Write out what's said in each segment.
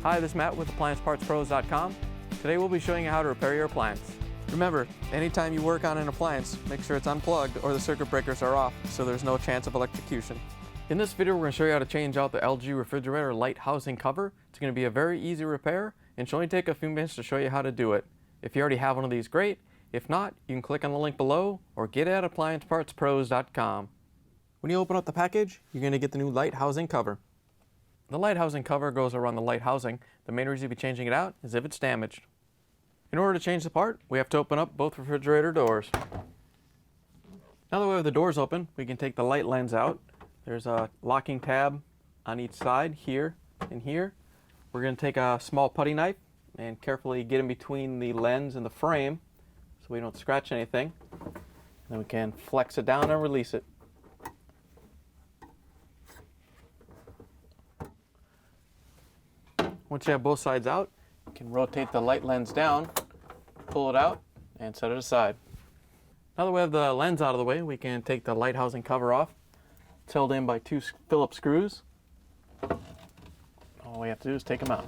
Hi, this is Matt with AppliancePartsPros.com. Today we'll be showing you how to repair your appliance. Remember, anytime you work on an appliance, make sure it's unplugged or the circuit breakers are off so there's no chance of electrocution. In this video we're going to show you how to change out the LG refrigerator light housing cover. It's going to be a very easy repair and should only take a few minutes to show you how to do it. If you already have one of these, great. If not, you can click on the link below or get it at AppliancePartsPros.com. When you open up the package, you're going to get the new light housing cover. The light housing cover goes around the light housing. The main reason you'll be changing it out is if it's damaged. In order to change the part, we have to open up both refrigerator doors. Now that we have the doors open, we can take the light lens out. There's a locking tab on each side, here and here. We're going to take a small putty knife and carefully get in between the lens and the frame so we don't scratch anything. Then we can flex it down and release it. Once you have both sides out, you can rotate the light lens down, pull it out, and set it aside. Now that we have the lens out of the way, we can take the light housing cover off. It's held in by two Phillips screws. All we have to do is take them out.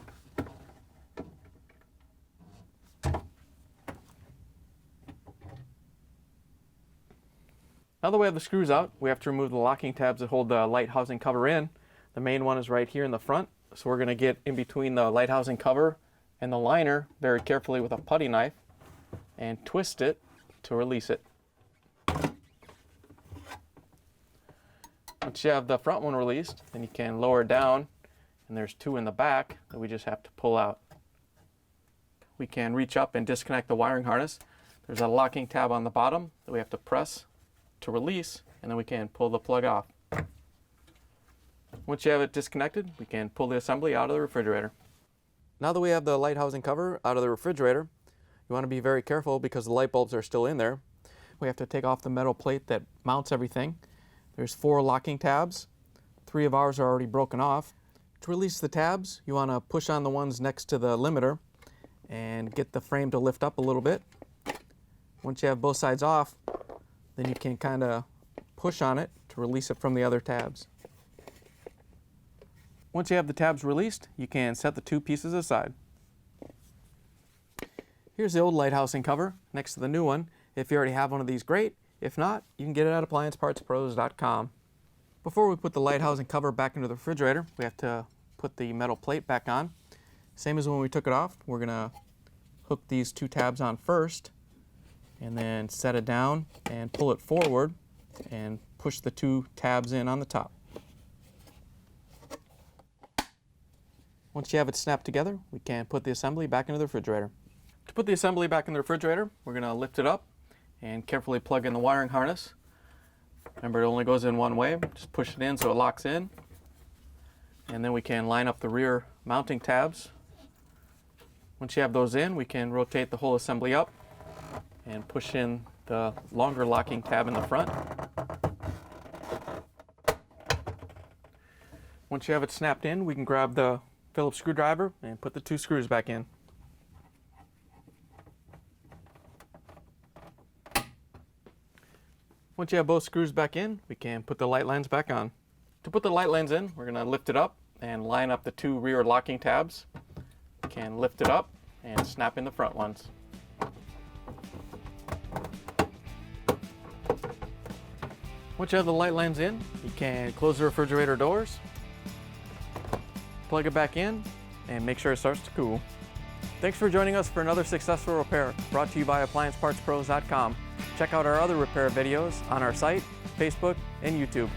Now that we have the screws out, we have to remove the locking tabs that hold the light housing cover in. The main one is right here in the front. So we're going to get in between the light housing cover and the liner very carefully with a putty knife and twist it to release it. Once you have the front one released, then you can lower it down, and there's two in the back that we just have to pull out. We can reach up and disconnect the wiring harness. There's a locking tab on the bottom that we have to press to release, and then we can pull the plug off. Once you have it disconnected, we can pull the assembly out of the refrigerator. Now that we have the light housing cover out of the refrigerator, you want to be very careful because the light bulbs are still in there. We have to take off the metal plate that mounts everything. There's 4 locking tabs. 3 of ours are already broken off. To release the tabs, you want to push on the ones next to the limiter and get the frame to lift up a little bit. Once you have both sides off, then you can kind of push on it to release it from the other tabs. Once you have the tabs released, you can set the 2 pieces aside. Here's the old light housing cover next to the new one. If you already have one of these, great. If not, you can get it at AppliancePartsPros.com. Before we put the light housing cover back into the refrigerator, we have to put the metal plate back on. Same as when we took it off, we're going to hook these 2 tabs on first and then set it down and pull it forward and push the 2 tabs in on the top. Once you have it snapped together, we can put the assembly back into the refrigerator. To put the assembly back in the refrigerator, we're going to lift it up and carefully plug in the wiring harness. Remember, it only goes in one way. Just push it in so it locks in. And then we can line up the rear mounting tabs. Once you have those in, we can rotate the whole assembly up and push in the longer locking tab in the front. Once you have it snapped in, we can grab the Phillips screwdriver and put the 2 screws back in. Once you have both screws back in, we can put the light lens back on. To put the light lens in, we're going to lift it up and line up the 2 rear locking tabs. We can lift it up and snap in the front ones. Once you have the light lens in, you can close the refrigerator doors, plug it back in, and make sure it starts to cool. Thanks for joining us for another successful repair brought to you by AppliancePartsPros.com. Check out our other repair videos on our site, Facebook, and YouTube.